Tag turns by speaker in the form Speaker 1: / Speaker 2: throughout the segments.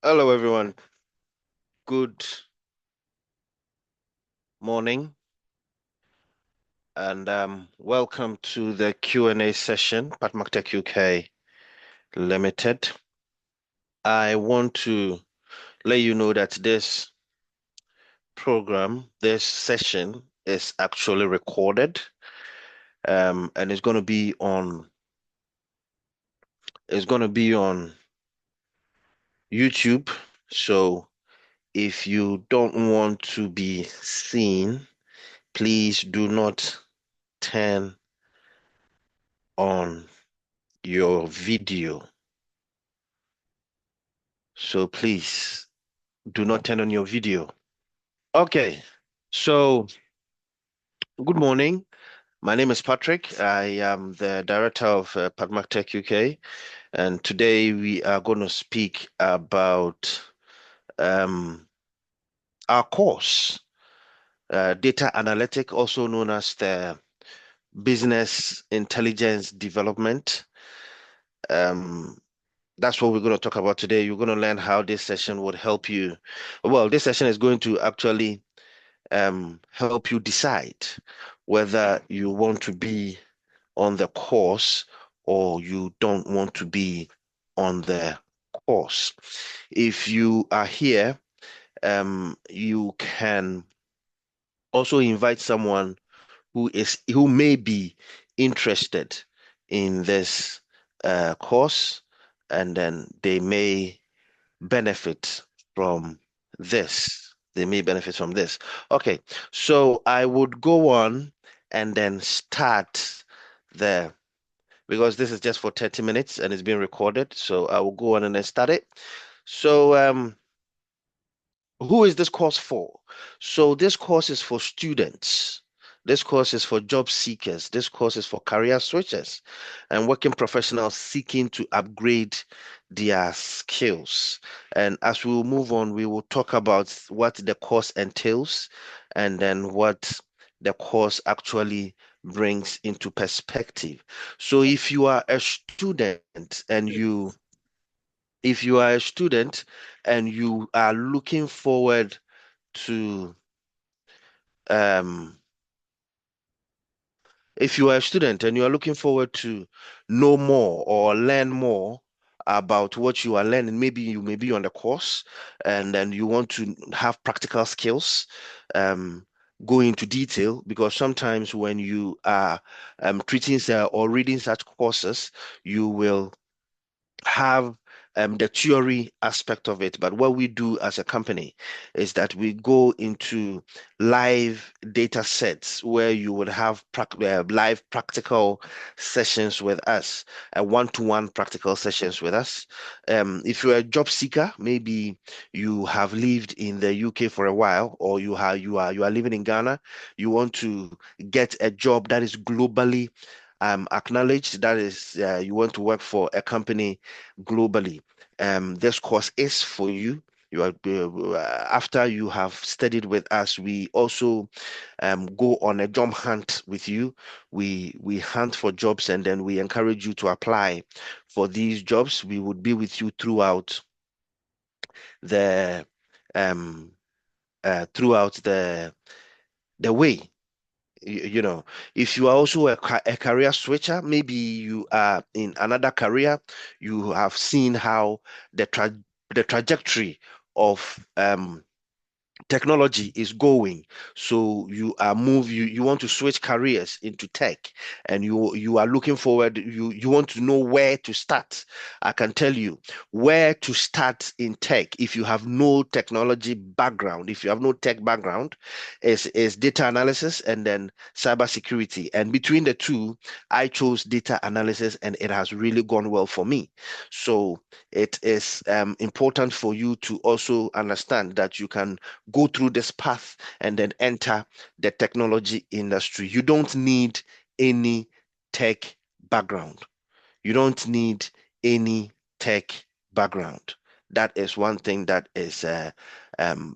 Speaker 1: Hello, everyone. Good morning, and welcome to the Q&A session, Patmak UK Limited. I want to let you know that this session, is actually recorded, and it's going to be on YouTube. So if you don't want to be seen, please do not turn on your video. So please do not turn on your video. Okay, so good morning. My name is Patrick. I am the director of Padmark Tech UK, and today we are going to speak about um, our course, data analytic, also known as the business intelligence development. Um, that's what we're going to talk about today. You're going to learn how this session would help you. Well, this session is going to actually help you decide whether you want to be on the course or you don't want to be on the course. If you are here, you can also invite someone who may be interested in this course, and then they may benefit from this. They may benefit from this. Okay, so I would go on and then start the, because this is just for 30 minutes and it's being recorded. So I will go on and then start it. So who is this course for? So this course is for students. This course is for job seekers. This course is for career switchers and working professionals seeking to upgrade their skills. And as we will move on, we will talk about what the course entails and then what the course actually brings into perspective. So if you are a student and you are looking forward to um if you are a student and you are looking forward to know more or learn more about what you are learning, maybe you may be on the course and then you want to have practical skills, um, go into detail, because sometimes when you are treating or reading such courses, you will have the theory aspect of it. But what we do as a company is that we go into live data sets where you would have live practical sessions with us, one-to-one practical sessions with us. If you're a job seeker, maybe you have lived in the UK for a while, or you are living in Ghana, you want to get a job that is globally acknowledged, that is, you want to work for a company globally. This course is for you. You are after you have studied with us, we also go on a job hunt with you. We hunt for jobs and then we encourage you to apply for these jobs. We would be with you the um throughout the way. You know, if you are also a career switcher, maybe you are in another career, you have seen how the trajectory of technology is going. So you want to switch careers into tech, and you are looking forward, you want to know where to start. I can tell you where to start in tech. If you have no technology background, if you have no tech background, is data analysis and then cybersecurity. And between the two, I chose data analysis and it has really gone well for me. So it is important for you to also understand that you can go through this path and then enter the technology industry. You don't need any tech background. You don't need any tech background. That is one thing that is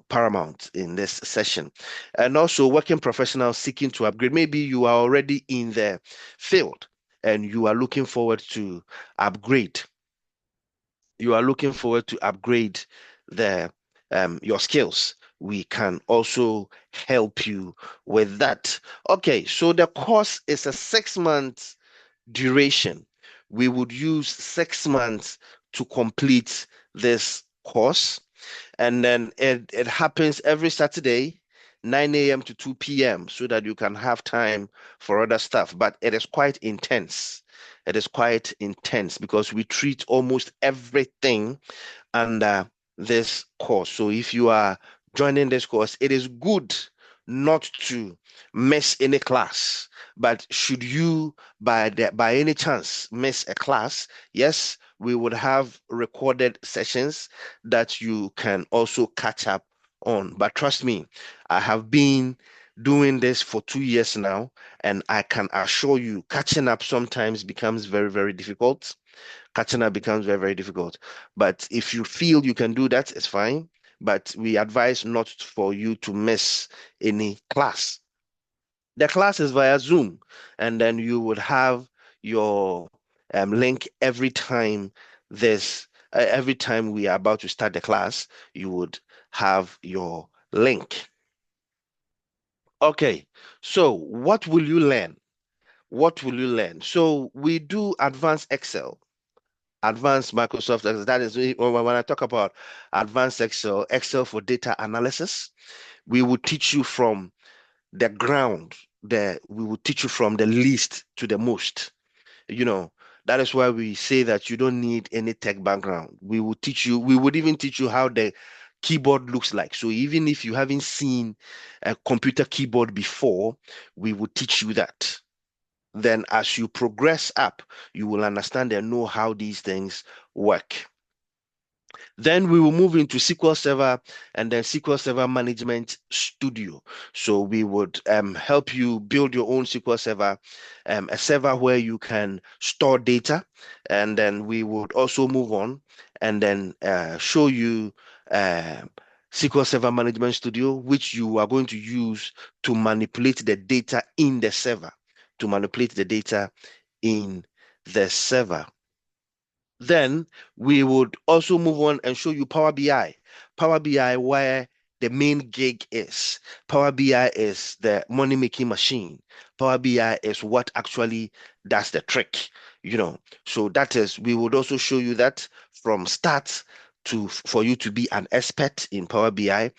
Speaker 1: paramount in this session. And also, working professionals seeking to upgrade. Maybe you are already in the field and you are looking forward to upgrade. You are looking forward to upgrade the your skills, we can also help you with that. Okay, so the course is a 6 month duration. We would use 6 months to complete this course. And then it happens every Saturday, 9 a.m. to 2 p.m., so that you can have time for other stuff. But it is quite intense. It is quite intense because we treat almost everything under this course. So if you are joining this course, it is good not to miss any class. But should you by any chance miss a class, yes, we would have recorded sessions that you can also catch up on. But trust me, I have been doing this for 2 years now, and I can assure you, catching up sometimes becomes very, very difficult. Catching up becomes very, very difficult. But if you feel you can do that, it's fine. But we advise not for you to miss any class. The class is via Zoom, and then you would have your link every time we are about to start the class, you would have your link. Okay, so what will you learn? What will you learn? So we do advanced Excel, advanced Microsoft Excel. That is when I talk about advanced Excel, Excel for data analysis. We will teach you from the ground. We will teach you from the least to the most. You know, that is why we say that you don't need any tech background. We will teach you, we would even teach you how the keyboard looks like. So even if you haven't seen a computer keyboard before, we will teach you that. Then as you progress up, you will understand and know how these things work. Then we will move into SQL Server and then SQL Server Management Studio. So we would help you build your own SQL Server, a server where you can store data. And then we would also move on and then show you SQL Server Management Studio, which you are going to use to manipulate the data in the server, to manipulate the data in the server. Then we would also move on and show you Power BI. Power BI, where the main gig is. Power BI is the money making machine. Power BI is what actually does the trick, you know. So that is, we would also show you that from start to for you to be an expert in Power BI.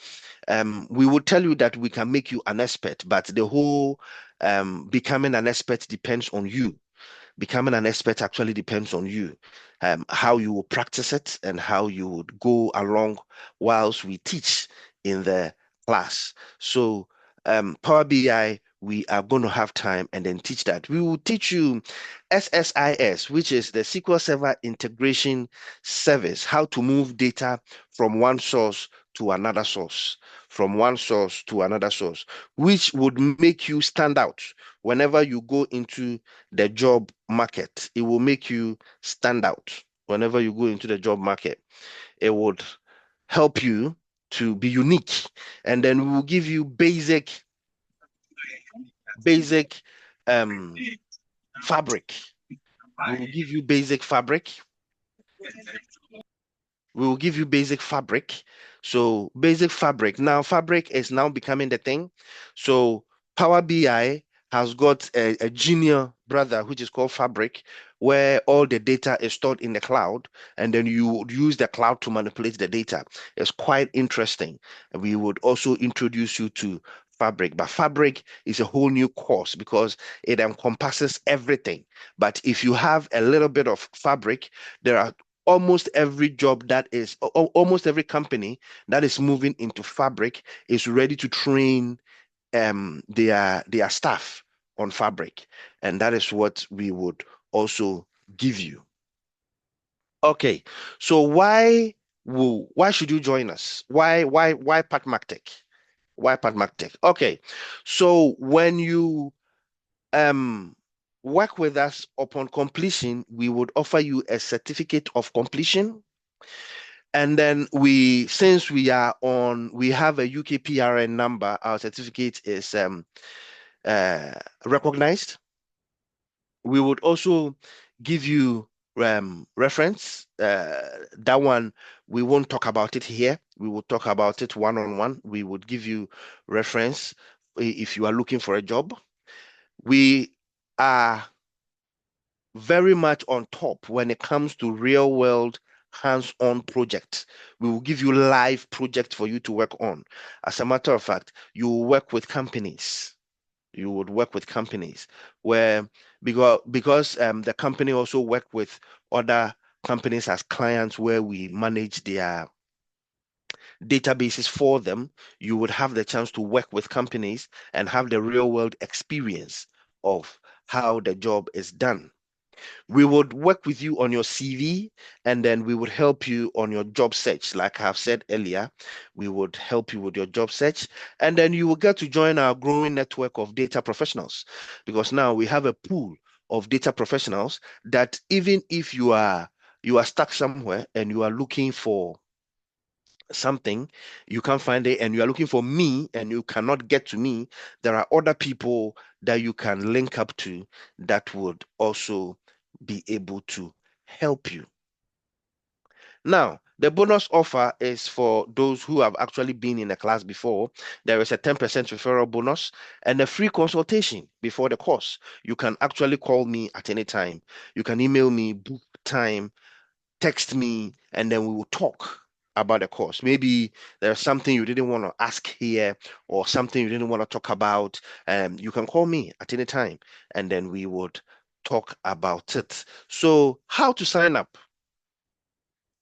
Speaker 1: We will tell you that we can make you an expert, but the whole becoming an expert depends on you. Becoming an expert actually depends on you, how you will practice it and how you would go along whilst we teach in the class. So Power BI, we are going to have time and then teach that. We will teach you SSIS, which is the SQL Server Integration Service, how to move data from one source to another source, from one source to another source, which would make you stand out whenever you go into the job market. It will make you stand out whenever you go into the job market. It would help you to be unique. And then we will give you basic um, fabric. We will give you basic fabric. We will give you basic fabric. So basic fabric. Now fabric is now becoming the thing. So Power BI has got a junior brother, which is called Fabric, where all the data is stored in the cloud, and then you would use the cloud to manipulate the data. It's quite interesting. And we would also introduce you to Fabric, but Fabric is a whole new course because it encompasses everything. But if you have a little bit of Fabric, there are almost every job that is almost every company that is moving into Fabric is ready to train their staff on Fabric, and that is what we would also give you. Okay, so why should you join us? Why Patmactech? Why Patmactech? Okay, so when you um work with us upon completion, we would offer you a certificate of completion. And then since we have a UK PRN number, our certificate is recognized. We would also give you reference. That one, we won't talk about it here. We will talk about it one-on-one. We would give you reference if you are looking for a job. We are very much on top when it comes to real world hands-on projects. We will give you live projects for you to work on. As a matter of fact, you will work with companies. You would work with companies where because the company also work with other companies as clients where we manage their databases for them. You would have the chance to work with companies and have the real world experience of how the job is done. We would work with you on your CV, and then we would help you on your job search. Like I've said earlier, we would help you with your job search, and then you will get to join our growing network of data professionals, because now we have a pool of data professionals that even if you are stuck somewhere and you are looking for something, you can't find it, and you are looking for me and you cannot get to me, there are other people that you can link up to that would also be able to help you. Now, the bonus offer is for those who have actually been in a class before. There is a 10% referral bonus and a free consultation before the course. You can actually call me at any time. You can email me, book time, text me, and then we will talk about the course. Maybe there's something you didn't want to ask here or something you didn't want to talk about. You can call me at any time, and then we would talk about it. So, how to sign up?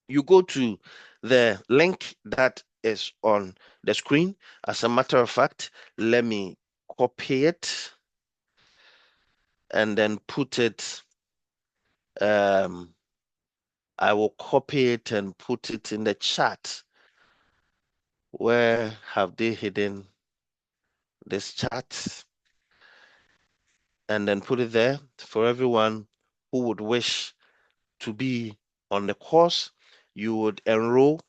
Speaker 1: You go to the link that is on the screen. As a matter of fact, let me copy it and then put it. I will copy it and put it in the chat. Where have they hidden this chat? And then put it there for everyone who would wish to be on the course. You would enroll.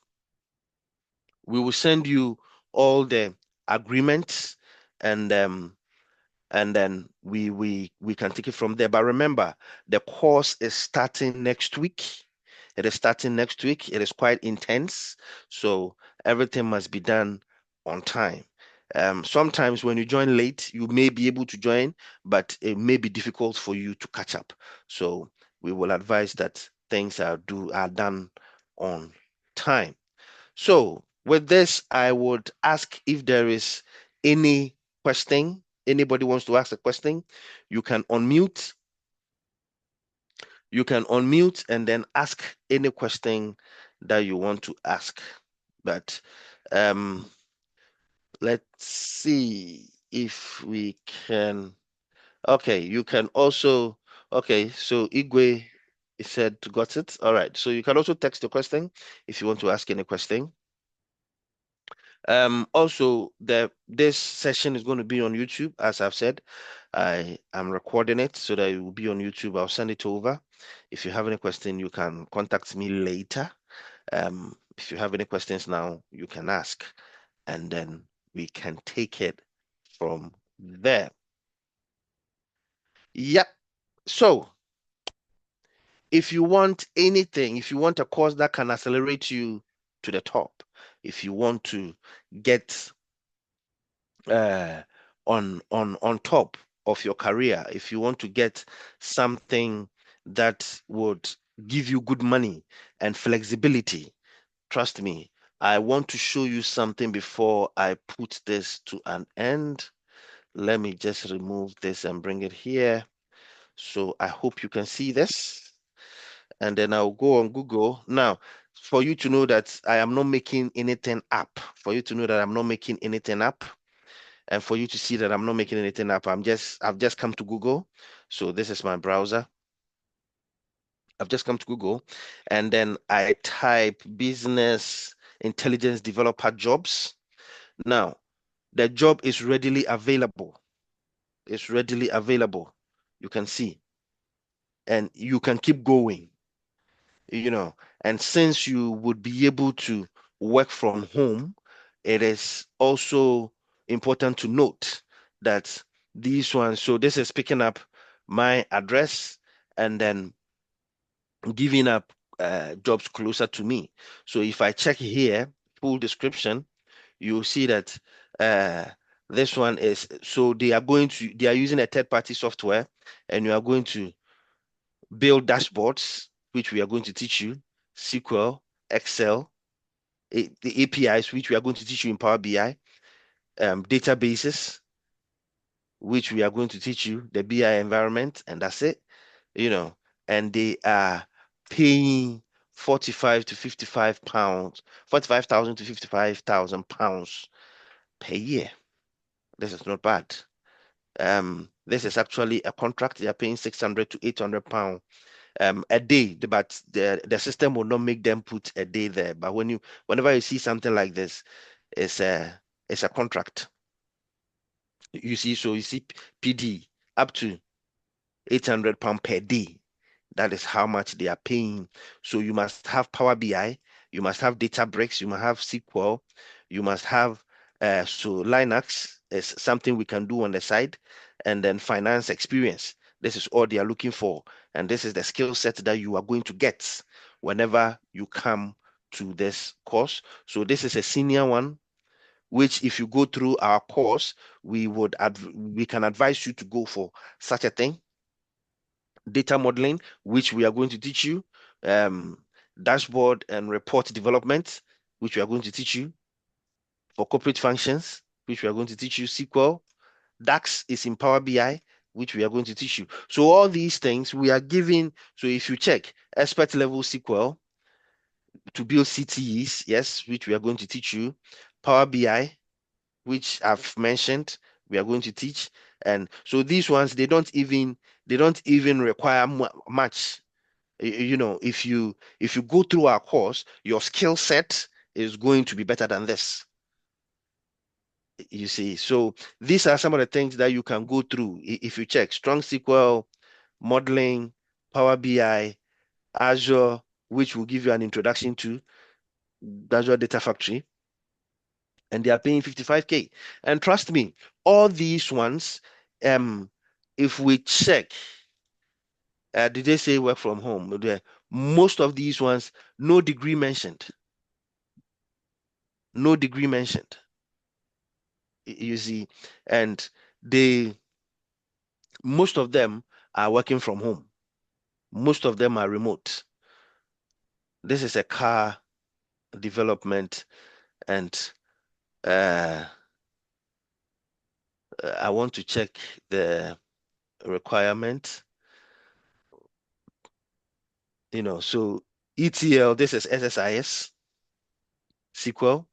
Speaker 1: We will send you all the agreements, and then we can take it from there. But remember, the course is starting next week. It is starting next week. It is quite intense, so everything must be done on time. Sometimes when you join late, you may be able to join, but it may be difficult for you to catch up. So we will advise that things are done on time. So with this, I would ask if there is any question. Anybody wants to ask a question, you can unmute. You can unmute and then ask any question that you want to ask. But um, let's see if we can. Okay, you can also. Okay, so Igwe said got it. All right, so you can also text the question if you want to ask any question. Also, this session is going to be on YouTube, as I've said. I am recording it so that it will be on YouTube. I'll send it over. If you have any question, you can contact me later. If you have any questions now, you can ask, and then we can take it from there. Yeah. So if you want anything, if you want a course that can accelerate you to the top, if you want to get uh, on top of your career, if you want to get something that would give you good money and flexibility, trust me, I want to show you something before I put this to an end. Let me just remove this and bring it here. So I hope you can see this. And then I'll go on Google. Now, for you to know that I am not making anything up, for you to know that I'm not making anything up, and for you to see that I'm not making anything up, I've just come to Google. So this is my browser. I've just come to Google, and then I type business intelligence developer jobs. Now, the job is readily available. It's readily available. You can see, and you can keep going, and since you would be able to work from home, it is also important to note that these ones, so this is picking up my address, and then giving up jobs closer to me. So if I check here, full description, you'll see that uh, this one is, so they are using a third-party software, and you are going to build dashboards, which we are going to teach you, SQL, Excel, the APIs, which we are going to teach you in Power BI, databases, which we are going to teach you, the BI environment, and that's it, you know, and they are paying 45 to 55 pounds, 45,000 to 55,000 pounds per year. This is not bad. This is actually a contract. They are paying 600 to 800 pounds a day, but the system will not make them put a day there. But whenever you see something like this, it's a contract. You see, so you see PD up to 800 pounds per day. That is how much they are paying. So you must have Power BI, you must have Databricks, you must have SQL, you must have so Linux is something we can do on the side, and then finance experience. This is all they are looking for, and this is the skill set that you are going to get whenever you come to this course. So this is a senior one, which if you go through our course, we can advise you to go for such a thing. Data modeling, which we are going to teach you, um, dashboard and report development, which we are going to teach you, for corporate functions, which we are going to teach you, SQL, DAX is in Power BI, which we are going to teach you. So all these things we are giving. So if you check expert level SQL to build CTEs, yes, which we are going to teach you, Power BI, which I've mentioned, we are going to teach. And so these ones, they don't even require much. You know, if you go through our course, your skill set is going to be better than this. You see, so these are some of the things that you can go through. If you check strong SQL, modeling, Power BI, Azure, which will give you an introduction to Azure Data Factory, and they are paying 55K. And trust me, all these ones, um, if we check, did they say work from home? Most of these ones, no degree mentioned. No degree mentioned. You see, and they most of them are working from home. Most of them are remote. This is a car development, and uh, I want to check the requirement. So ETL, this is SSIS, SQL.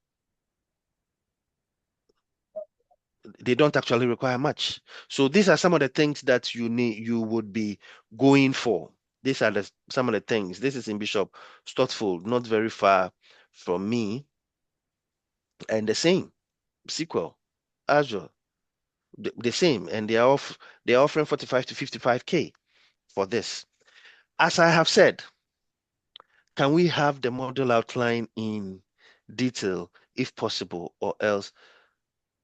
Speaker 1: They don't actually require much. So these are some of the things that you would be going for. These are some of the things. This is in Bishop Stortford, not very far from me. And the same, SQL, Azure, the same. And they're offering 45 to 55K for this. As I have said, can we have the model outline in detail if possible, or else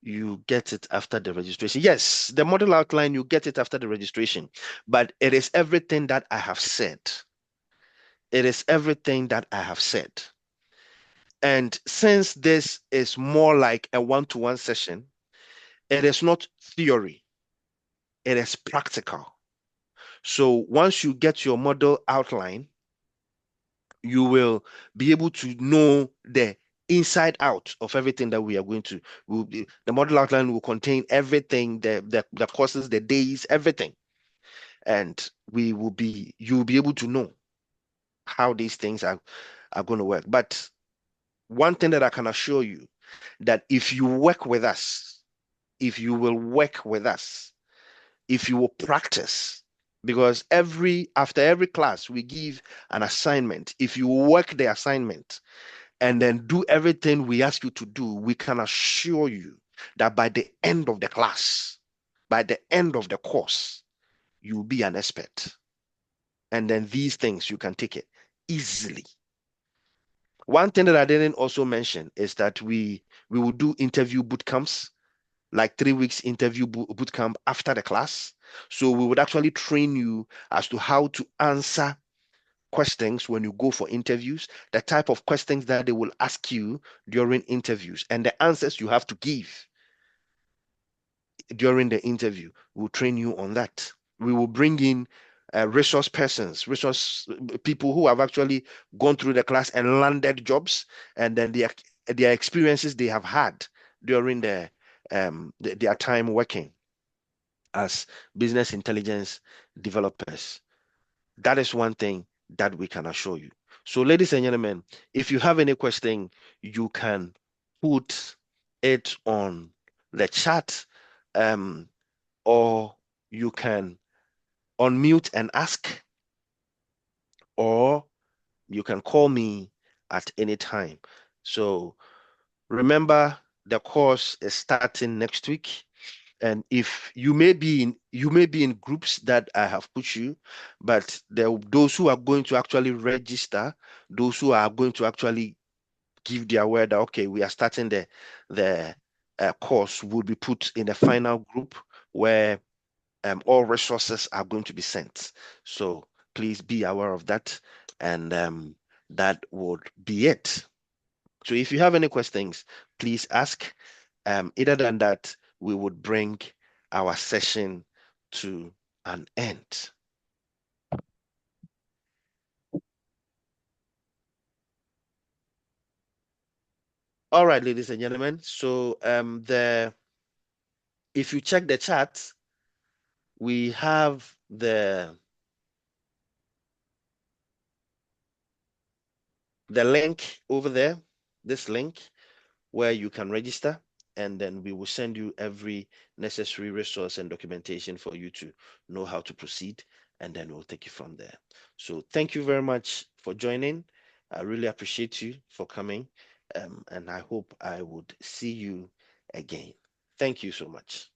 Speaker 1: you get it after the registration? Yes, the model outline, you get it after the registration, but it is everything that I have said. It is everything that I have said. And since this is more like a one-to-one session, it is not theory, it is practical. So once you get your model outline, you will be able to know the inside out of everything that we are going to. The model outline will contain everything, the courses, the days, everything. And you'll be able to know how these things are going to work. But one thing that I can assure you, that if you work with us, if you will work with us, if you will practice, because after every class we give an assignment. If you work the assignment and then do everything we ask you to do, we can assure you that by the end of the class, by the end of the course, you'll be an expert. And then these things, you can take it easily. One thing that I didn't also mention is that we will do interview boot camps, like 3 weeks interview boot camp after the class. So we would actually train you as to how to answer questions when you go for interviews, the type of questions that they will ask you during interviews, and the answers you have to give during the interview. We'll train you on that. We will bring in resource persons, resource people who have actually gone through the class and landed jobs, and then their experiences they have had during their time working as business intelligence developers. That is one thing that we can assure you. So, ladies and gentlemen, if you have any question, you can put it on the chat, um, or you can unmute and ask, or you can call me at any time. So remember, the course is starting next week. And if you may be in groups that I have put you, but those who are going to actually register, those who are going to actually give their word that okay, we are starting the course, will be put in the final group where all resources are going to be sent. So please be aware of that, and that would be it. So if you have any questions, please ask. Other than that, we would bring our session to an end. All right, ladies and gentlemen. So if you check the chat, we have the link over there, this link where you can register, and then we will send you every necessary resource and documentation for you to know how to proceed, and then we'll take you from there. So thank you very much for joining. I really appreciate you for coming, and I hope I would see you again. Thank you so much.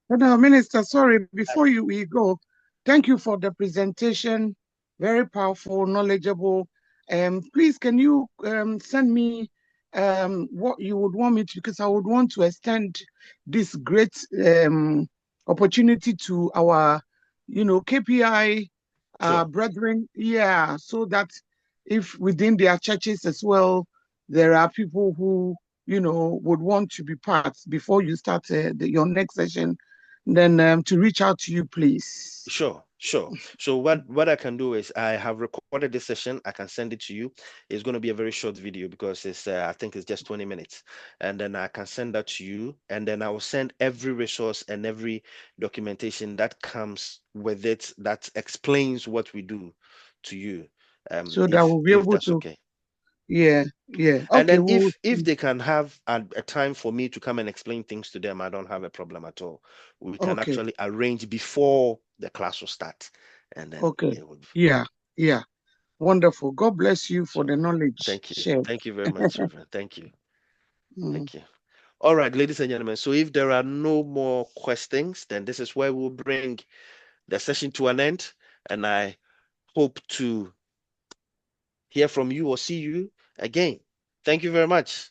Speaker 2: Minister, sorry, before we go, thank you for the presentation. Very powerful, knowledgeable. Please, can you send me what you would want me to, because I would want to extend this great opportunity to our, KPI
Speaker 1: Sure.
Speaker 2: brethren. Yeah, so that if within their churches as well, there are people who, would want to be part before you start your next session, then to reach out to you, please.
Speaker 1: Sure, sure. So what I can do is I have recorded this session. I can send it to you. It's going to be a very short video because it's I think it's just 20 minutes. And then I can send that to you. And then I will send every resource and every documentation that comes with it that explains what we do to you.
Speaker 2: So that
Speaker 1: If
Speaker 2: we'll be
Speaker 1: if
Speaker 2: able
Speaker 1: that's
Speaker 2: to,
Speaker 1: okay.
Speaker 2: yeah, yeah.
Speaker 1: And
Speaker 2: Okay,
Speaker 1: then
Speaker 2: we'll
Speaker 1: if they can have a time for me to come and explain things to them, I don't have a problem at all. We can
Speaker 2: okay,
Speaker 1: actually arrange before the class will start, and then
Speaker 2: okay.
Speaker 1: it would.
Speaker 2: Yeah, yeah. Wonderful. God bless you for
Speaker 1: So
Speaker 2: the knowledge
Speaker 1: thank you.
Speaker 2: shared.
Speaker 1: Thank you very much, Reverend. Thank you.
Speaker 2: Mm.
Speaker 1: Thank you. All right, ladies and gentlemen. So if there are no more questions, then this is where we'll bring the session to an end. And I hope to hear from you or see you again. Thank you very much.